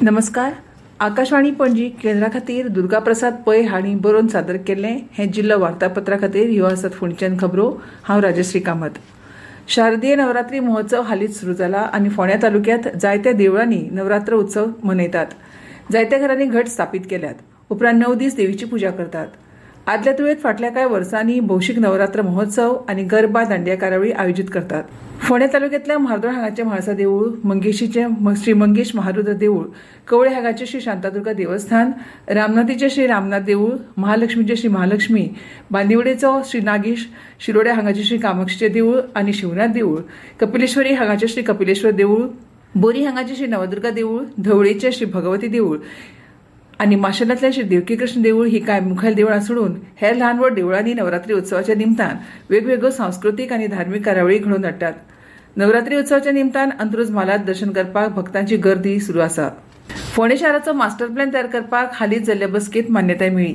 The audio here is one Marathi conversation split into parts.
नमस्कार. आकाशवाणी पणजी केंद्रा खातीर दुर्गा प्रसाद पै हांणी बरोवन सादर केल्लें हे जिल्लो वार्तापत्रा खातीर ह्यो आसात फोंडेच्यान खबरो. हांव राजश्री कामत. शारदीय नवरात्री महोत्सव हालींच सुरू जाला आनी फोंड्या तालुक्यांत जायत्या देवळांनी नवरात्र उत्सव मनयतात. जायत्या घरांनी घट स्थापीत केल्यात. उपरांत 9 दीस देवीची पुजा करतात. आदल्या तुळेत फाटल्या कांय वर्सांनी भौशीक नवरात्र महोत्सव आनी गरबा दांडिया कार्यावळी आयोजीत करतात. फोंड्या तालुक्यांतल्या म्हार्दोळ हांगाचें म्हाळसा देवूळ, मंगेशीचें श्री मंगेश महारुद्र देवूळ, कवळे हांगाचें श्री शांतादुर्गा देवस्थान, रामनाथीचें श्री रामनाथ देवूळ, महालक्ष्मीचें श्री महालक्ष्मी, बांदिवडेचो श्री नागेश, शिरोड्या हांगाचें श्री कामाक्षीचें देवूळ आनी शिवनाथ देवूळ, कपिलेश्वरी हांगाचें श्री कपिलेश्वर देवूळ, बोरी हांगाचें श्री नवदुर्गा देवूळ, धवळेचें श्री भगवती देवूळ आनी माशेलांतलें श्री देवकी कृष्ण देवूळ ही कांय मुखेल देवळां सोडून हेर ल्हान व्हड देवळांनी नवरात्री उत्सवाच्या निमतान वेगवेगळ्यो सांस्कृतीक आनी धार्मीक कार्यावळी घडोवन हाडटात. नवरात्री उत्सवाच्या निमतान अंत्रुज म्हालात दर्शन करपाक भक्तांची गर्दी सुरू आसा. फोंडे शाराचो मास्टर प्लॅन तयार करपाक हालींच जाल्ल्या बसकेंत मान्यताय मेळ्ळी.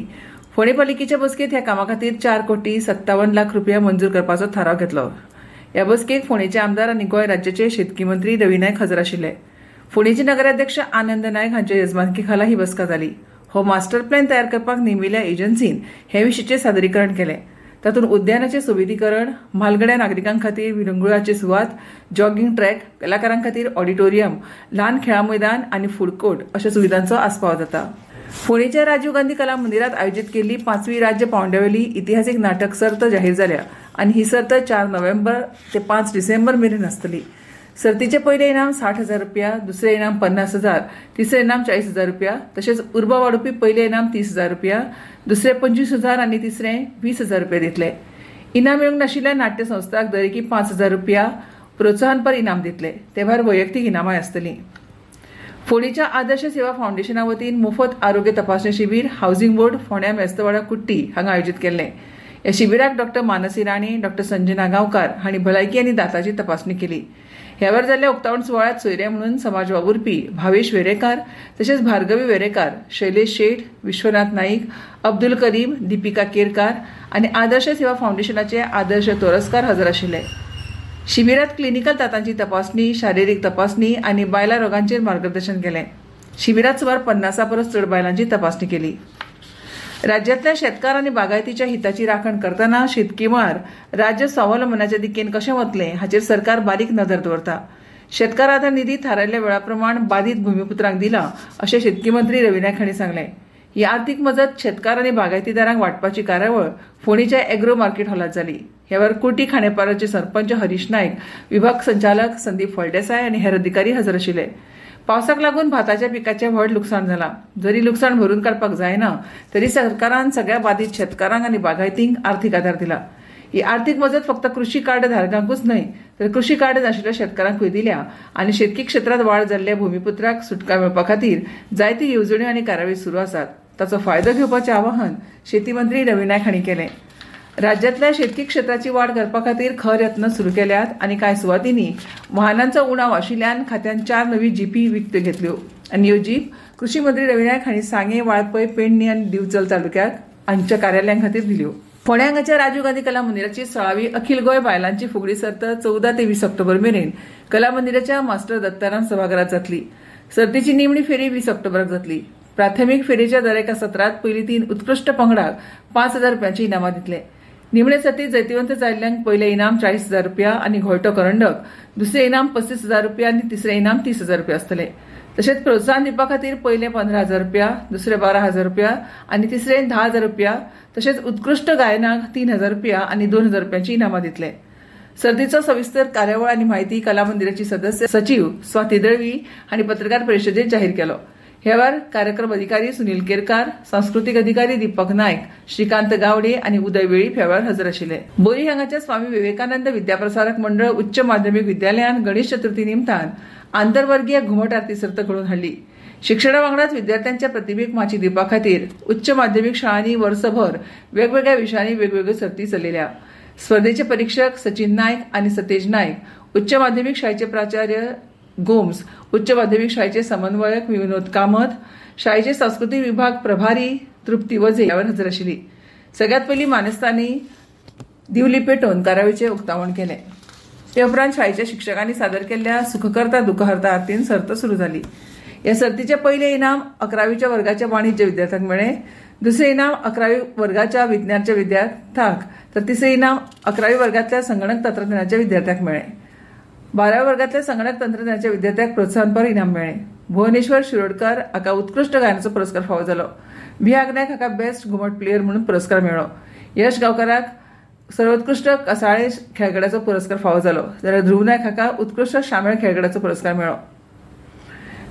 फोंडे पालिकेच्या बसकेंत ह्या कामा खातीर 4,57,00,000 रुपया मंजूर करपाचो थाराव घेतलो. ह्या बसकेक फोंडेचे आमदार आनी गोंय राज्याचे शेतकी मंत्री रवी नायक हजर आशिल्ले. फोंडेचे नगराध्यक्ष आनंद नायक हांचे येजमानके खाला ही बसका जाली. हो मास्टर प्लॅन तयार करपाक नेमिल्ल्या एजन्सीन हे विशींचे सादरीकरण केलें. तातूंत उद्यानाचें सोबीतीकरण, म्हालगड्या नागरिकांक खातीर विरंगुळाची सुवात, जॉगिंग ट्रॅक, कलाकारांक खातीर ऑडिटोरियम, ल्हान खेळां मैदान आनी फूड कोर्ट अशा सुविधांचो आस्पाव जाता. फोंडेच्या राजीव गांधी कला मंदिरांत आयोजीत केल्ली 5वी राज्य पावंड्यावेली इतिहासीक नाटक सर्त जाहीर जाल्या आनी ही सर्त 4 नोव्हेंबर ते 5 डिसेंबर मेरेन आसतली. सर्तीचे पयले इनाम 60,000 रुपया, दुसरे इनाम 50,000, तिसरे इनाम 40,000 रुपया, तशेंच उर्बा वाडोवपी पयले इनाम 30,000 रुपया, दुसरे 25,000 आनी तिसरे 20,000 रुपया दितले. इनाम मेळूंक नाशिल्ल्या नाट्य संस्थांक दरेकी 5,000 रुपया प्रोत्साहनपर इनाम दितले. ते भायर वैयक्तीक इनामाय आसतलीं. फोंडेच्या आदर्श सेवा फाउंडेशना वतीन मोफत आरोग्य तपासणी शिबीर हाऊसिंग बोर्ड फोंड्या मेस्तवाडा कुट्टी हांगा आयोजीत केल्लें. ह्या शिबिराक डॉ मानसी राणे, डॉ संजना गांवकार हांणी भलायकी आनी दांताची तपासणी केली. ह्या वेळार जाल्ल्या उक्तावण सुवाळ्यात सोयरे म्हणून समाज वावुरपी भावेश वेरेकार, तशेंच भार्गवी वेरेकार, शैलेश शेठ, विश्वनाथ नाईक, अब्दुल करीम, दीपिका केरकार आनी आदर्श सेवा फाउंडेशनाचे आदर्श तोरसकार हजर आशिल्ले. शिबिरात क्लिनिकल दांतांची तपासणी, शारिरीक तपासणी आनी बायलां रोगांचेर मार्गदर्शन केलें. शिबिरात सुमार 50 परस चड बायलांची तपासणी केली. राज्यांतल्या शेतकार आनी बागायतीच्या हिताची राखण करतना शेतकी मळार राज्य स्वावलंबनाच्या दिकेन कशें वतलें हाचेर सरकार बारीक नदर दवरता. शेतकार आधार निधी थारायल्ल्या वेळा प्रमाण बाधित भुमिपुत्रांक दिला अशें शेतकी मंत्री रवी नायक हांणी सांगलें. ही आर्थीक मजत शेतकार आनी बागायतीदारांक वांटपाची कार्यावळ फोंडेच्या एग्रो मार्केट हॉलांत जाली. ह्या वेळार कुर्टी खांडेपाराचे सरपंच हरीश नायक, विभाग संचालक संदीप फळदेसाय आनी हेर अधिकारी हजर आशिल्ले. पावसाक लागून भाताच्या पिकाचें व्हड लुकसाण जालां. जरी लुकसाण भरून काडपाक जायना तरी सरकारान सगळ्या बाधित शेतकारांक आनी बागायतींक आर्थीक आधार दिला. ही आर्थीक मजत फक्त कृषी कार्ड धारकांकूच न्हय तर कृषी कार्ड नाशिल्ल्या शेतकारांकूय दिल्या आनी शेतकी क्षेत्रांत वाड जाल्ल्या भुमिपुत्राक सुटका मेळपा खातीर जायत्यो येवजण्यो आनी कार्यावळी सुरू आसात. ताचो फायदो घेवपाचें आवाहन शेती मंत्री रवी नायक हांणी केलें. राज्यांतल्या शेतकी क्षेत्राची वाड करपा खातीर खर यत्न सुरू केल्यात आनी कांय सुवातींनी वाहनांचो उणाव आशिल्ल्यान खात्यान 4 नवी जीपी विकत्यो घेतल्यो आनी ह्यो जीप कृषी मंत्री रवी नायक हांणी सांगे, वाळपय, पेडणे आनी दिवचल तालुक्याक हांच्या कार्यालयां खातीर दिल्यो. फोंड्या हांगाच्या राजीव गांधी कला मंदिराची 16वी अखिल गोंय बायलांची फुगडी सर्त 14 ते 20 ऑक्टोबर मेरेन कला मंदिराच्या मास्टर दत्ताराम सभाघरात जातली. सर्तीची निमणी फेरी 20 ऑक्टोबराक जातली. प्राथमीक फेरेच्या दर एका सत्रात पयली 3 उत्कृश्ट पंगडाक 5,000 रुपयांची इनामां दितले. निमणे सर्तीत जैतिवंत जाल्ल्यांक पयले इनाम 40,000 रुपया आनी घोळटो करंडक, दुसरे इनाम 35,000 रुपया आनी तिसरे इनाम 30,000 रुपया आसतले. तशेंच प्रोत्साहन दिवपा खातीर पयले 15,000 रुपया, दुसरे 12,000 रुपया आनी तिसरे 10,000 रुपया, तशेंच उत्कृश्ट गायनाक 3,000 रुपया आनी 2,000 रुपयांची इनामां दितले. सर्तीचो सविस्तर कार्यावळ आनी म्हायती कला मंदिराची सदस्य सचिव स्वाती दळवी हांणी पत्रकार परिशदेंत जाहीर केलो. ह्या वेळार कार्यक्रम अधिकारी सुनील केरकार, सांस्कृतीक अधिकारी दीपक नायक, श्रीकांत गावडे आनी उदय वेळीप ह्या वेळार हजर आशिल्ले. बोरी हांगाच्या स्वामी विवेकानंद विद्याप्रसारक मंडळ उच्च माध्यमीक विद्यालयान गणेश चतुर्थी निमतान आंतरवर्गीय घुमट आरती सर्त घडोवन हाडली. शिक्षणा वांगडाच विद्यार्थ्यांच्या प्रतिभेक माची दिवपा खातीर उच्च माध्यमीक शाळांनी वर्सभर वेगवेगळ्या विशयांनी वेगवेगळ्यो सर्ती चलयल्या. स्पर्धेचे परीक्षक सचिन नायक आनी सतेज नायक, उच्च माध्यमीक शाळेचे प्राचार्य गोम्स, उच्च माध्यमीक शाळेचे समन्वयक विनोद कामत, शाळेचे सांस्कृतिक विभाग प्रभारी तृप्ती वजे यावर हजर आशिल्ली. सगळ्यात पयलीं मानेस्तांनी दिवली पेटोवन कार्यावळीचें उक्तावण केलें. ते उपरांत शाळेच्या शिक्षकांनी सादर केल्ल्या सुखकर्ता दुखहर्ता आरतीन सर्त सुरू जाली. या सर्तीचे पहिले इनाम 11वीच्या वर्गाच्या वाणिज्य विद्यार्थ्यांक मेळ्ळे, दुसरे इनाम 11वी वर्गाच्या विज्ञानच्या विद्यार्थ्यांक तर तिसरे इनाम 11वी वर्गातल्या संगणक तंत्रज्ञानाच्या विद्यार्थ्यांक मेळ्ळे. 12व्या वर्गातल्या संगणक तंत्रज्ञानाच्या विद्यार्थ्यांक प्रोत्साहनपर इनाम मेळ्ळे. भुवनेश्वर शिरोडकर हाका उत्कृष्ट गायनाचो पुरस्कार फावो जालो. भियाक नायक हाका बेस्ट घुमट प्लेयर म्हणून पुरस्कार मेळ्ळो. यश गांवकाराक सर्वोत्कृष्ट कासाळे खेळगड्याचो पुरस्कार फावो जालो, जाल्यार ध्रुव नायक हाका उत्कृष्ट शामेळ खेळगड्याचो पुरस्कार मेळ्ळो.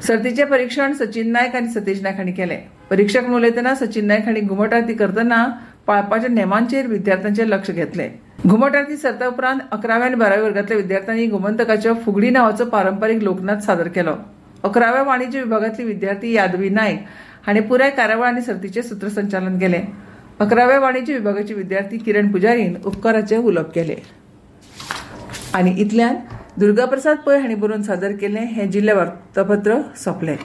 सर्तीचे परीक्षण सचिन नायक आनी सतीश नायक हांणी केलें. परीक्षक म्हणून उलयतना सचिन नायक हांणी घुमट आरती करतना पाळपाच्या नेमांचेर विद्यार्थ्यांचें लक्ष घेतलें. घुमट आरती सर्ता उपरांत 11व्या आनी 12व्या वर्गातल्या विद्यार्थ्यांनी गोमंतकाच्यो फुगडी नांवाचो पारंपारीक लोकनाच सादर केलो. 11व्या वाणिज्य विभागातली विद्यार्थी यादवी नायक हाणें पुराय कार्यावळ आनी सर्तीचें सूत्रसंचालन केलें. 11व्या वाणिज्य विभागाची विद्यार्थी किरण पुजारीन उपकाराचे उलोवप केले. आनी इतल्यान दुर्गाप्रसाद पै हांणी बरोवन सादर केलें हें जिल्ले वार्तापत्र सोंपलें.